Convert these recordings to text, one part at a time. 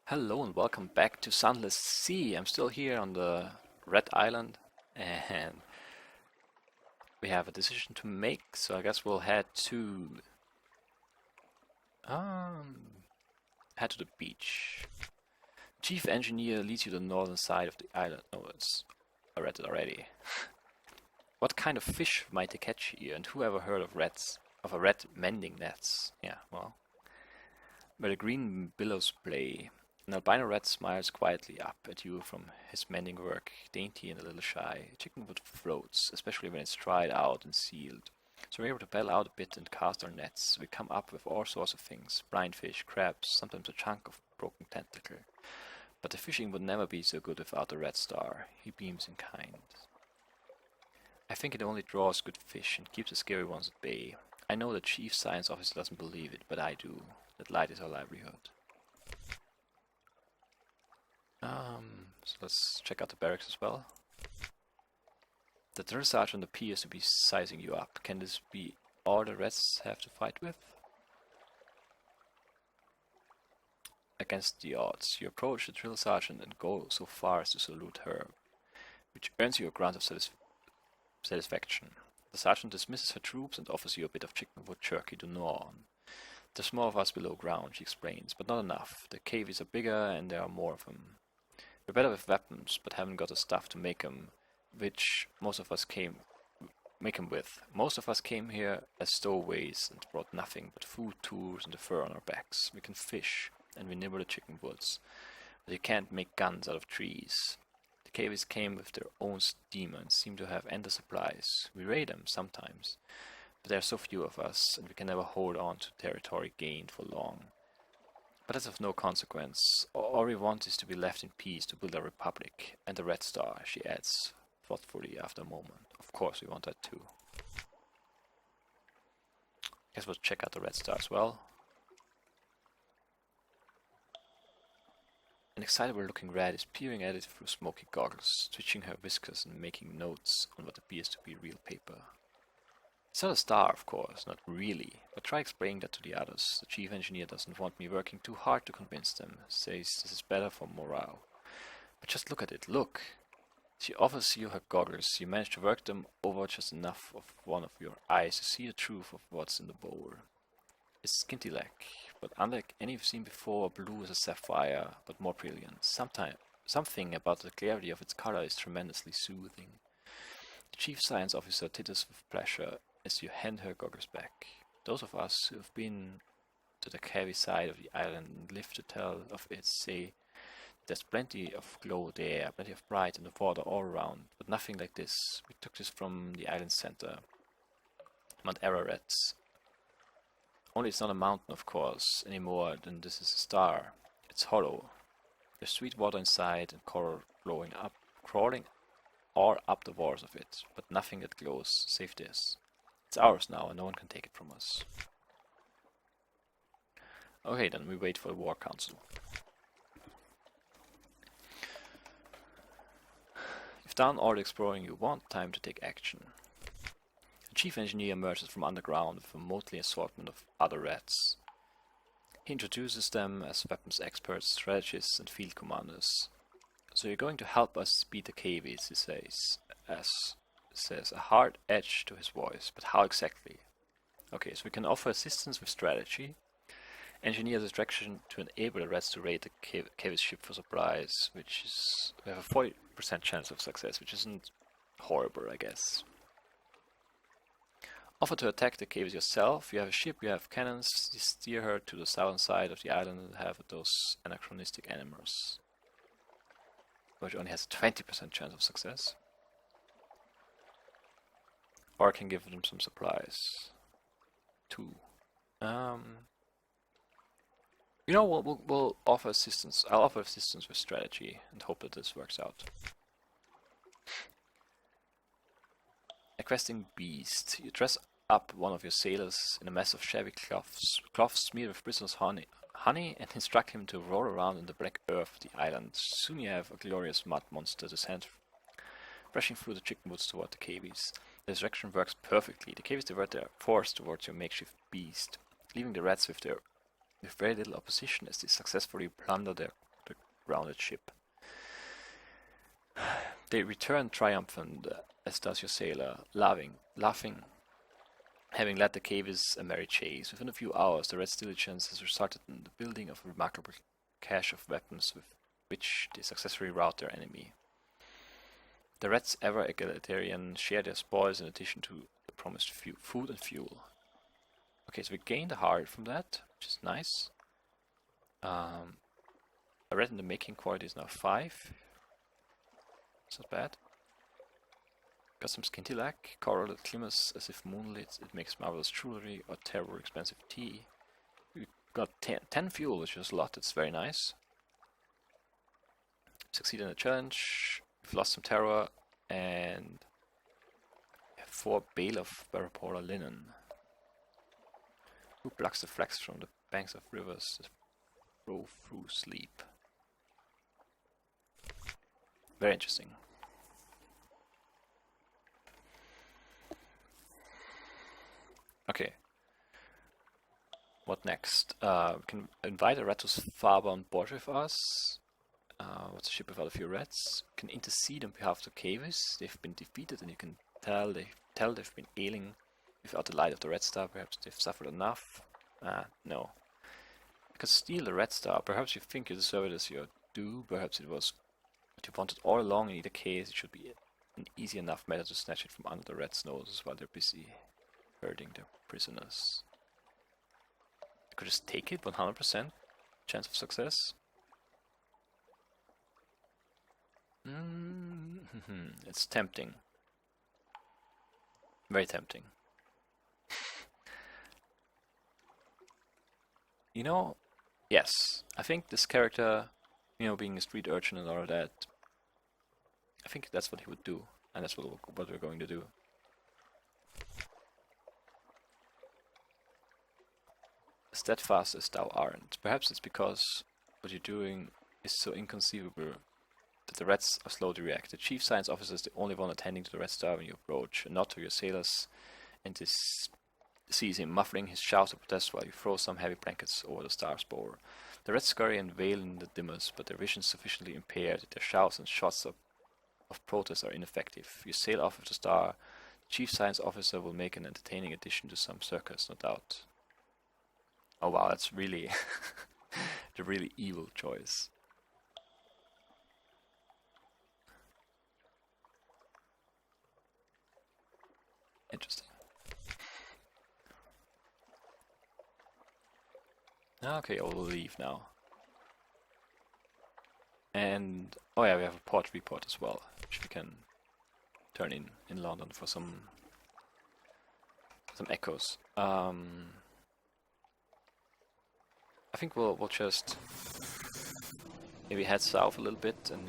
Hello and welcome back to Sunless Sea. I'm still here on the Red Island and we have a decision to make, so I guess we'll um head to the beach. Chief engineer leads you to the northern side of the island. Oh, I read it already. What kind of fish might they catch here, and who ever heard of a red mending nets? Yeah, well, where the green billows play. An albino rat smiles quietly up at you from his mending work, dainty and a little shy. Chickenwood floats, especially when it's dried out and sealed. So we're able to paddle out a bit and cast our nets. We come up with all sorts of things, blind fish, crabs, sometimes a chunk of broken tentacle. But the fishing would never be so good without the red star. He beams in kind. I think it only draws good fish and keeps the scary ones at bay. I know the chief science officer doesn't believe it, but I do. That light is our livelihood. So let's check out the barracks as well. The drill sergeant appears to be sizing you up. Can this be all the rats have to fight with? Against the odds, you approach the drill sergeant and go so far as to salute her, which earns you a grunt of satisfaction. The sergeant dismisses her troops and offers you a bit of chickenwood jerky to gnaw on. There's more of us below ground, she explains, but not enough. The caves are bigger and there are more of them. We're better with weapons, but haven't got the stuff to make them, which most of us came with. Most of us came here as stowaways and brought nothing but food, tools, and the fur on our backs. We can fish, and we nibble the chicken woods, but you can't make guns out of trees. The caves came with their own steam and seem to have endless supplies. We raid them sometimes, but there are so few of us, and we can never hold on to territory gained for long. But that's of no consequence. All we want is to be left in peace to build a republic. And the Red Star, she adds, thoughtfully after a moment. Of course we want that too. Guess we'll check out the Red Star as well. An excitable looking rat is peering at it through smoky goggles, twitching her whiskers and making notes on what appears to be real paper. It's not a star, of course, not really, but try explaining that to the others. The chief engineer doesn't want me working too hard to convince them, says this is better for morale. But just look at it, look! She offers you her goggles. You manage to work them over just enough of one of your eyes to see the truth of what's in the bowl. It's skinty-black, but unlike any you've seen before, blue as a sapphire, but more brilliant. Something about the clarity of its color is tremendously soothing. The chief science officer titters with pleasure as you hand her goggles back. Those of us who have been to the heavy side of the island and live to tell of it say there's plenty of glow there, plenty of bright in the water all around, but nothing like this. We took this from the island center, Mount Ararat. Only it's not a mountain, of course, any more than this is a star. It's hollow. There's sweet water inside and coral crawling all up the walls of it, but nothing that glows, save this. It's ours now, and no one can take it from us. Okay, then we wait for the War Council. You've done all the exploring you want, time to take action. The chief engineer emerges from underground with a motley assortment of other rats. He introduces them as weapons experts, strategists, and field commanders. So you're going to help us beat the cavies, he says, a hard edge to his voice, but how exactly? Okay, so we can offer assistance with strategy, engineer the distraction to enable the rats to raid the cavies ship for supplies, we have a 40% chance of success, which isn't horrible, I guess. Offer to attack the caves yourself. You have a ship, you have cannons, you steer her to the southern side of the island and have those anachronistic animals, which only has a 20% chance of success. Or I can give them some supplies. 2. We'll offer assistance. I'll offer assistance with strategy and hope that this works out. A questing beast. You dress up one of your sailors in a mess of shabby cloths smeared with bristles honey, and instruct him to roll around in the black earth of the island. Soon you have a glorious mud monster to send rushing through the chicken woods toward the cavies. The distraction works perfectly. The cavies divert their force towards your makeshift beast, leaving the rats with very little opposition as they successfully plunder their grounded ship. They return triumphant, as does your sailor, laughing. Having led the Cavis a merry chase, within a few hours the Red's diligence has resulted in the building of a remarkable cache of weapons with which they successfully rout their enemy. The Reds, ever egalitarian, share their spoils in addition to the promised food and fuel. Okay, so we gained a heart from that, which is nice. A red in the making quality is now 5. It's not bad. Got some skintilac, coral that glimmers as if moonlit. It makes marvelous jewelry or terrible expensive tea. We got 10 fuel, which is a lot. It's very nice. Succeed in the challenge. We've lost some terror and 4 bale of Barapora linen. Who plucks the flax from the banks of rivers that roll through sleep? Very interesting. Okay. What next? We can invite a red to Faber on board with us. What's a ship without a few reds? We can intercede on behalf of the Cavis. They've been defeated and you can tell they've been ailing without the light of the Red Star. Perhaps they've suffered enough. No. You can steal the Red Star. Perhaps you think you deserve it as your due. Perhaps it was what you wanted all along. In either case, it should be an easy enough matter to snatch it from under the Red's noses while they're busy herding their prisoners. You could just take it, 100% chance of success. It's tempting. Very tempting. You know, yes, I think this character, you know, being a street urchin and all of that, I think that's what he would do, and that's what we're going to do. Steadfast as thou art. Perhaps it's because what you're doing is so inconceivable that the Reds are slow to react. The chief science officer is the only one attending to the Red Star when you approach, and not to your sailors, and this sees him muffling his shouts of protest while you throw some heavy blankets over the star's bower. The Reds scurry and wail in the dimmers, but their vision is sufficiently impaired that their shouts and shots of protest are ineffective. You sail off with the star. The chief science officer will make an entertaining addition to some circus, no doubt. Oh wow, that's really the really evil choice. Interesting. Okay, I will leave now. And oh yeah, we have a port report as well, which we can turn in London for some echoes. I think we'll just maybe head south a little bit and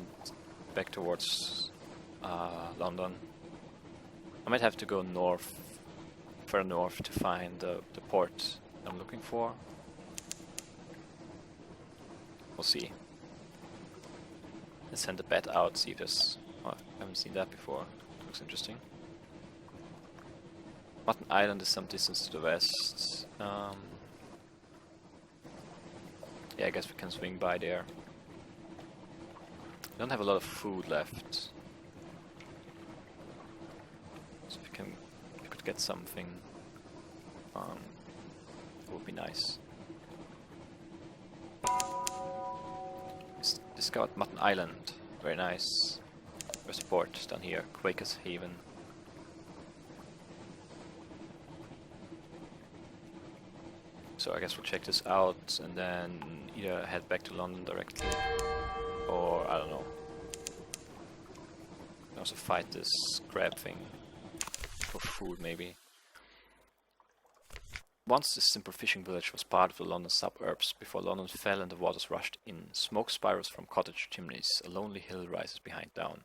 back towards London. I might have to go further north to find the port I'm looking for. We'll see. Let's send the bat out, see if there's... Oh, I haven't seen that before. Looks interesting. Mutton Island is some distance to the west. Yeah, I guess we can swing by there. We don't have a lot of food left. So if we could get something, it would be nice. Discovered Mutton Island. Very nice. There's a port down here. Quaker's Haven. So I guess we'll check this out and then either head back to London directly, or I don't know. Also fight this crab thing for food maybe. Once this simple fishing village was part of the London suburbs, before London fell and the waters rushed in. Smoke spirals from cottage chimneys. A lonely hill rises behind town.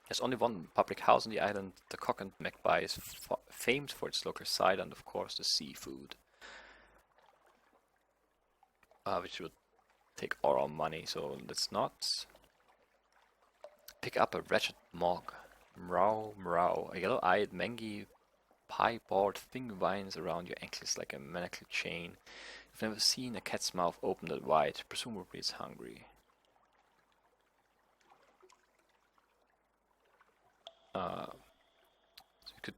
There's only one public house on the island. The Cock and Magpie is famed for its local cider and of course the seafood. Which would take all our money, so let's not. Pick up a wretched mog. Mrow, mrow. A yellow-eyed, mangy, pie-bored thing winds around your ankles like a manacle chain. I've never seen a cat's mouth open that wide. Presumably it's hungry. So you could...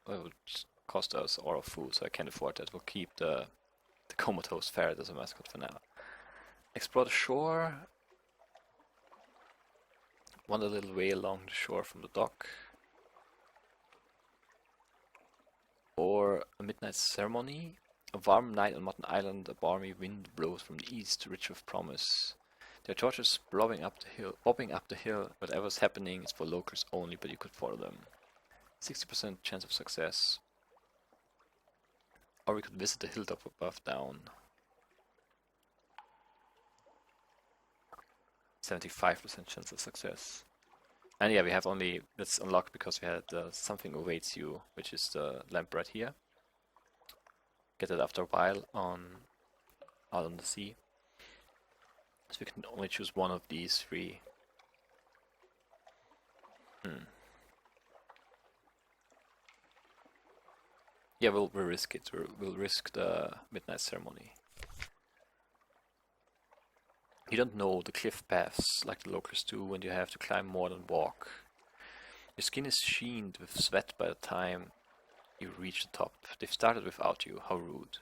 Well, it would cost us all our food, so I can't afford that. We'll keep the comatose ferret as a mascot for now. Explore the shore. Wander a little way along the shore from the dock. Or a midnight ceremony. A warm night on Mutton Island, a balmy wind blows from the east, rich with promise. There are torches bobbing up the hill. Whatever's happening is for locals only, but you could follow them. 60% chance of success. Or we could visit the hilltop above down. 75% chance of success. And yeah, we have only, that's unlocked because we had something awaits you, which is the lamp right here. Get it after a while out on the sea. So we can only choose one of these three. Yeah, we'll risk it. We'll risk the midnight ceremony. You don't know the cliff paths like the locals do, and you have to climb more than walk. Your skin is sheened with sweat by the time you reach the top. They've started without you. How rude.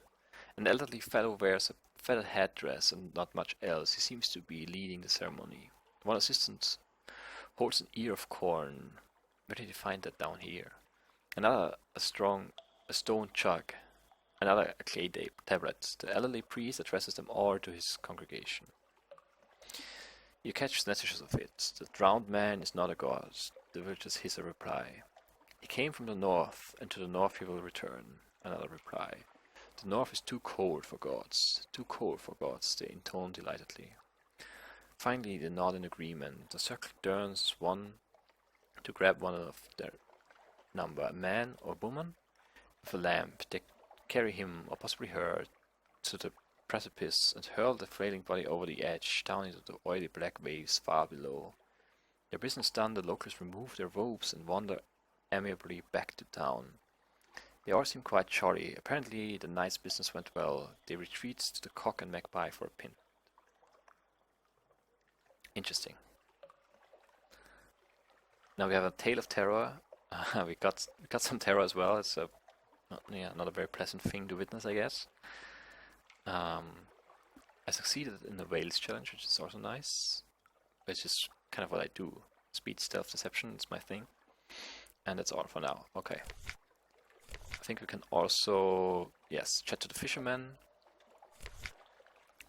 An elderly fellow wears a feathered headdress and not much else. He seems to be leading the ceremony. One assistant holds an ear of corn. Where did you find that down here? Another a stone jug. Another a clay tablet. The elderly priest addresses them all to his congregation. You catch snatches of it. The drowned man is not a god. The villagers hiss a reply. He came from the north, and to the north he will return. Another reply. The north is too cold for gods. Too cold for gods, they intone delightedly. Finally, they nod in agreement. The circle turns one to grab one of their number, a man or woman with a lamp. They carry him, or possibly her, to the precipice and hurl the flailing body over the edge, down into the oily black waves far below. Their business done, the locals remove their robes and wander amiably back to town. They all seem quite jolly. Apparently the night's business went well. They retreat to the Cock and Magpie for a pint. Interesting. Now we have a Tale of Terror. We got some terror as well. It's not a very pleasant thing to witness, I guess. I succeeded in the Whales challenge, which is also nice. Which is kind of what I do. Speed, stealth, deception is my thing. And that's all for now. Okay. I think we can also, yes, chat to the fishermen.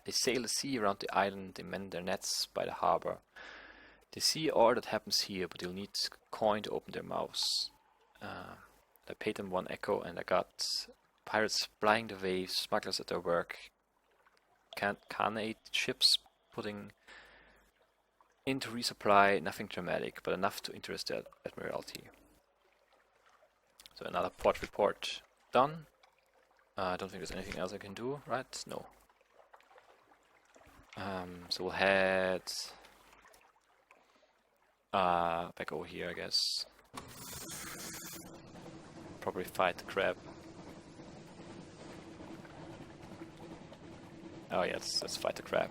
They sail the sea around the island, they mend their nets by the harbor. They see all that happens here, but they'll need coin to open their mouths. I paid them 1 echo and I got pirates plying the waves, smugglers at their work, carnate ships putting into resupply, nothing dramatic, but enough to interest the Admiralty. So another port report done. I don't think there's anything else I can do, right? No. So we'll head back over here, I guess. Probably fight the crab. Oh yeah, let's fight the crab.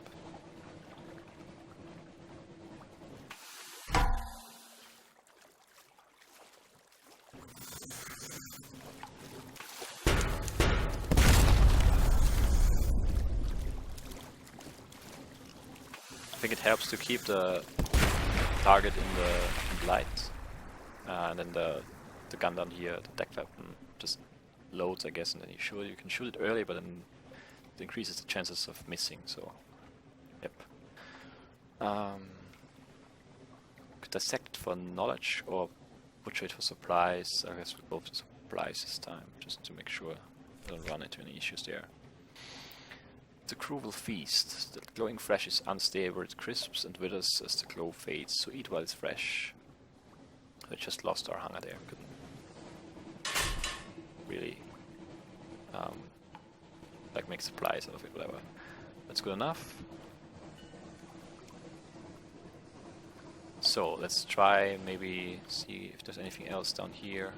I think it helps to keep the target in the light, and then the gun down here, the deck weapon, just loads, I guess, and then you can shoot it early, but then it increases the chances of missing. So, yep. Could dissect for knowledge or butcher it for supplies. I guess we'll go for supplies this time, just to make sure I don't run into any issues there. The crew will feast. The glowing flesh is unstable, it crisps and withers as the glow fades, so eat while it's fresh. We just lost our hunger there. Couldn't really like make supplies out of it, whatever. That's good enough. So let's try, maybe see if there's anything else down here.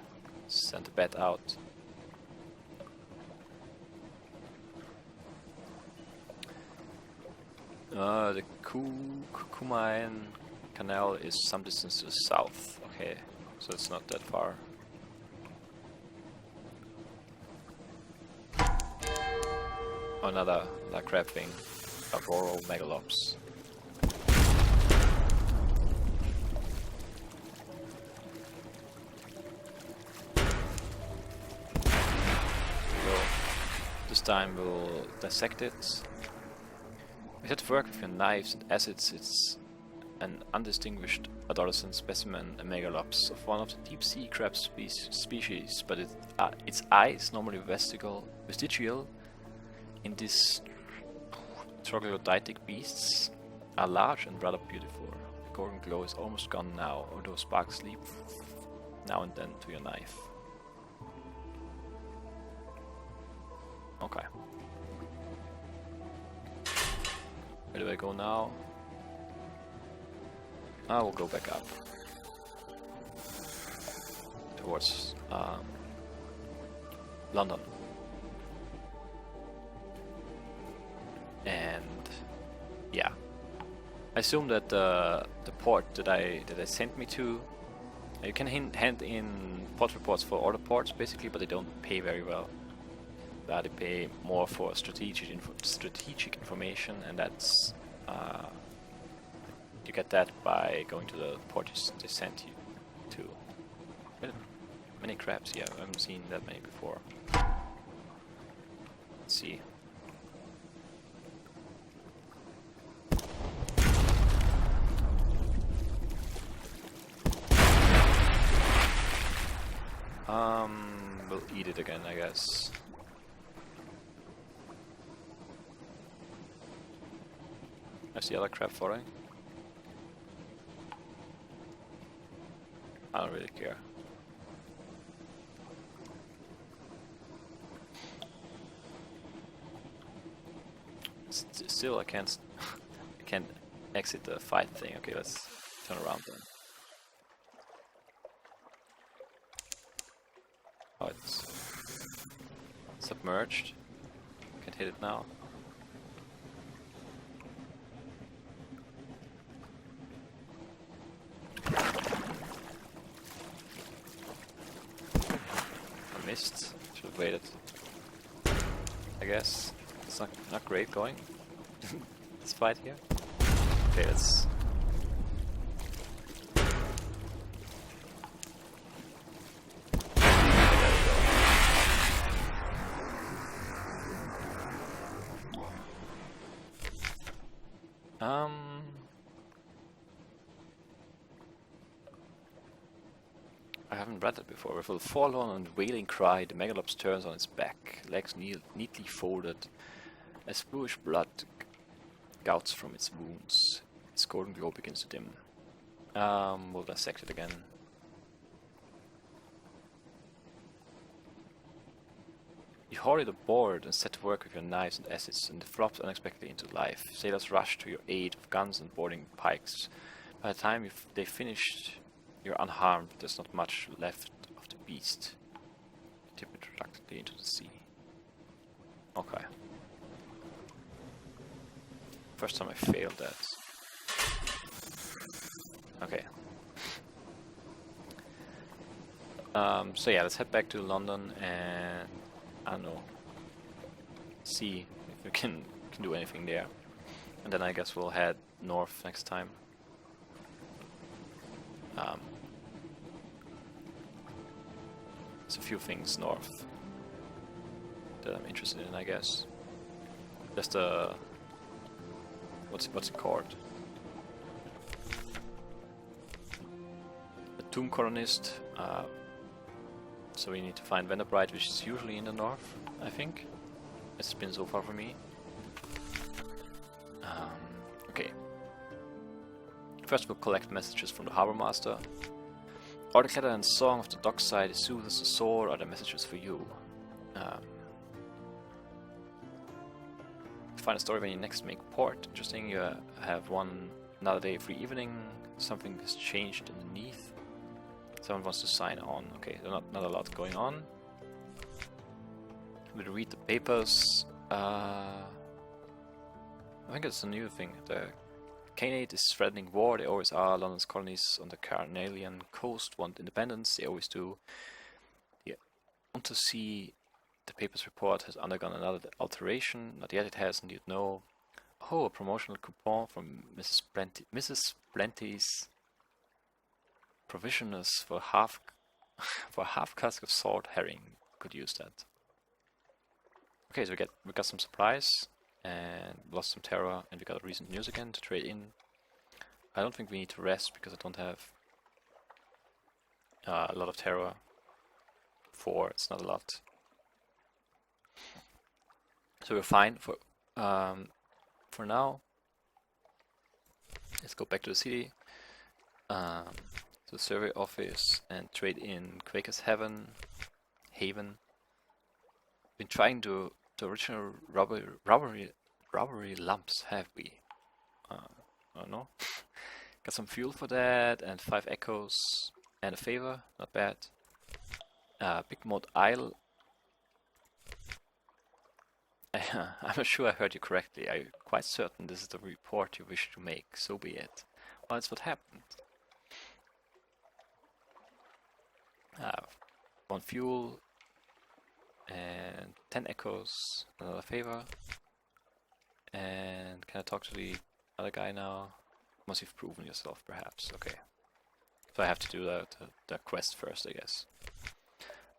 Send the bat out. The Kumain Canal is some distance to the south. Okay, so it's not that far. Another like grabbing Aurora Megalops. This time we'll dissect it. We had to work with your knives and acids. It's an undistinguished adolescent specimen, a megalops of one of the deep sea crab species, but its eyes, normally vestigial in these troglodytic beasts, are large and rather beautiful. The golden glow is almost gone now, although sparks leap now and then to your knife. Okay. Where do I go now? I will go back up. Towards London. And yeah. I assume that the port that I sent me to, you can hand in port reports for all the ports basically, but they don't pay very well. They pay more for strategic information, and that's you get that by going to the port they sent you to. Many crabs, yeah, I haven't seen that many before. Let's see. We'll eat it again, I guess. There's the other crab following. I don't really care. Still, I can't exit the fight thing. Okay, let's turn around then. Oh, it's submerged. Can't hit it now. I missed. Should have waited. I guess it's not great going. This fight here. Okay, let's. I haven't read that before. With a forlorn and wailing cry, the megalops turns on its back, legs neatly folded, as bluish blood gouts from its wounds. Its golden glow begins to dim. We'll dissect it again. You haul it aboard and set to work with your knives and acids, and it flops unexpectedly into life. Sailors rush to your aid with guns and boarding pikes. By the time they finished, you're unharmed. There's not much left of the beast. You tip it reluctantly into the sea. Okay. First time I failed that. Okay. So yeah, let's head back to London and I don't know, see if we can do anything there, and then I guess we'll head north next time. There's a few things north that I'm interested in, I guess. There's the what's it called? The tomb colonist. So we need to find Vanderbright, which is usually in the north, I think. It's been so far for me. Okay. First we'll collect messages from the Harbour Master. All the clatter and song of the dockside soothes the soul, are the messages for you. Find a story when you next make port. Interesting, you have another day free evening. Something has changed underneath. Someone wants to sign on. Okay, there's not a lot going on. We'll read the papers. I think it's a new thing. The Khanate is threatening war, they always are. London's colonies on the Carnelian coast want independence, they always do. The Unterzee, the paper's report, has undergone another alteration. Not yet, it hasn't, you'd know. Oh, a promotional coupon from Mrs. Plenty's provisioners for half for a half cask of salt herring. Could use that. Okay, so we got some supplies and lost some terror, and we got a recent news again to trade in. I don't think we need to rest because I don't have a lot of terror. 4, it's not a lot. So we're fine for now. Let's go back to the city, to the survey office, and trade in Quaker's Haven. Been trying to the original robbery lumps, have we? I don't know. Got some fuel for that, and 5 echoes, and a favor, not bad. Big Mode Isle. I'm not sure I heard you correctly. I'm quite certain this is the report you wish to make. So be it. Well, that's what happened. 1 fuel and 10 echoes. Another favor. And can I talk to the other guy now? Once you've proven yourself, perhaps. Okay. So I have to do the quest first, I guess.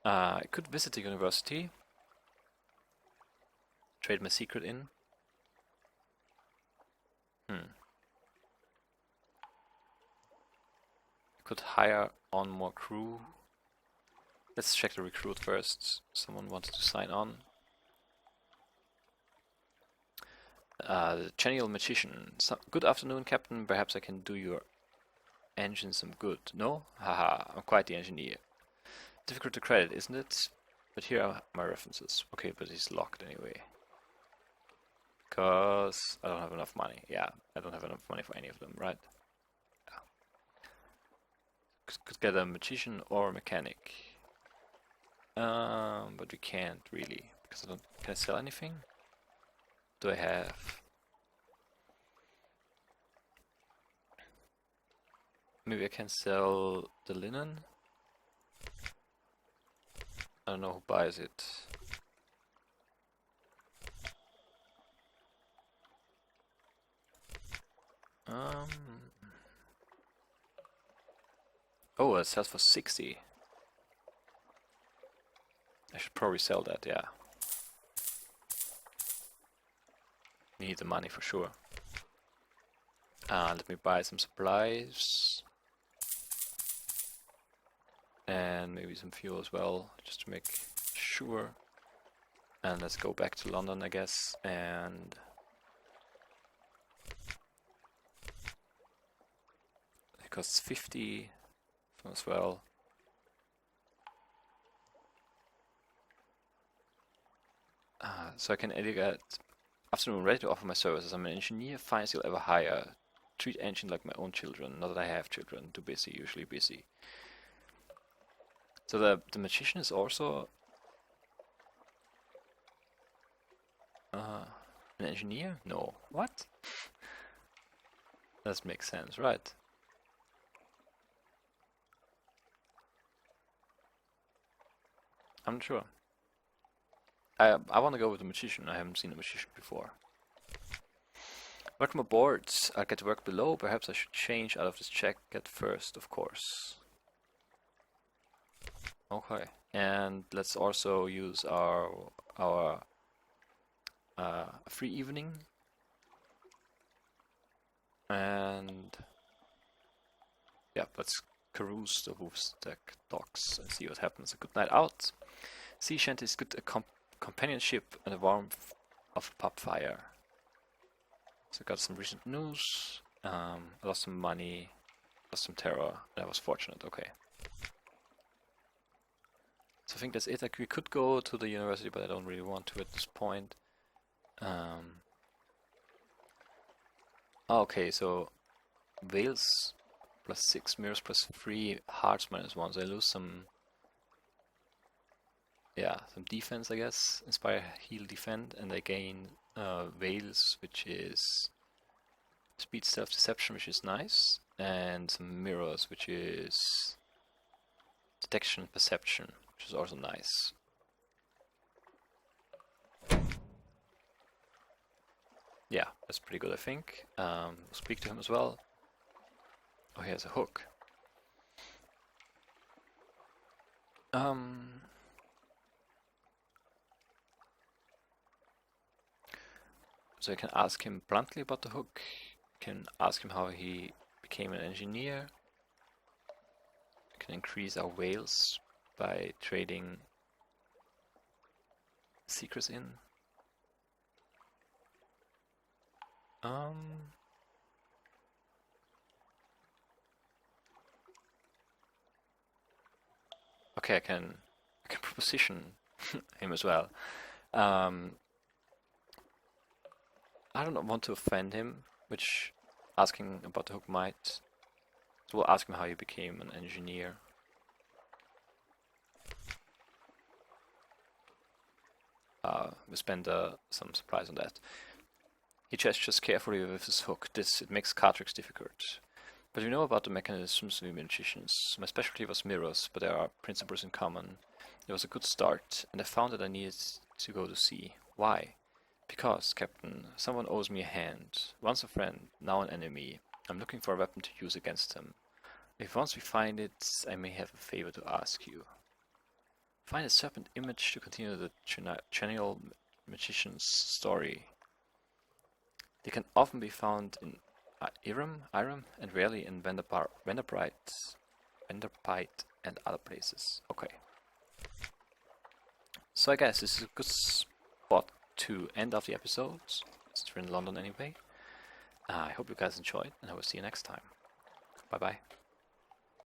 I could visit the university. Trade my secret in. Could hire on more crew. Let's check the recruit first. Someone wanted to sign on. The Genial Magician. Good afternoon, Captain. Perhaps I can do your engine some good. No? Haha, I'm quite the engineer. Difficult to credit, isn't it? But here are my references. Okay, but it's locked anyway. Because I don't have enough money. Yeah, I don't have enough money for any of them, right? Yeah. Could get a magician or a mechanic. But we can't really. Because I don't... Can I sell anything? Do I have... Maybe I can sell the linen? I don't know who buys it. Oh, it sells for 60. I should probably sell that, yeah. Need the money for sure. Let me buy some supplies. And maybe some fuel as well, just to make sure. And let's go back to London, I guess, and... It costs 50 as well. So I can edit. Afternoon, ready to offer my services. I'm an engineer, finest you'll ever hire. Treat engine like my own children. Not that I have children. Too busy, usually busy. So the magician is also an engineer? No. What? That makes sense, right? I'm not sure. I want to go with the magician. I haven't seen a magician before. Welcome aboard. I'll get to work below. Perhaps I should change out of this jacket first, of course. Okay. And let's also use our free evening. And yeah, let's carouse the Hoofstek docks and see what happens. A good night out. Sea shanty is good companionship and the warmth of a pub fire. So I got some recent news. I lost some money, lost some terror. That was fortunate. Okay. So I think that's it. Like, we could go to the university, but I don't really want to at this point. Okay, so Wales +6, mirrors +3, hearts -1. So I lose some. yeah, some defense, I guess. Inspire, heal, defend, and they gain veils, which is speed, stealth, deception, which is nice, and some mirrors, which is detection, perception, which is also nice. Yeah, that's pretty good, I think. We'll speak to him as well. Oh, he has a hook. So I can ask him bluntly about the hook. Can ask him how he became an engineer. Can increase our whales by trading secrets in. Okay, I can proposition him as well. I don't want to offend him, which asking about the hook might. So we'll ask him how he became an engineer. We spend some supplies on that. He gestures carefully with his hook. It makes card tricks difficult. But we know about the mechanisms we magicians. My specialty was mirrors, but there are principles in common. It was a good start, and I found that I needed to go to sea. Why? Because, Captain, someone owes me a hand. Once a friend, now an enemy. I'm looking for a weapon to use against him. If once we find it, I may have a favor to ask you. Find a serpent image to continue the Channel magician's story. They can often be found in Irem, and rarely in Vanderbight and other places. Okay. So I guess this is a good spot to end off the episode, since we're in London anyway. I hope you guys enjoyed, and I will see you next time. Bye bye.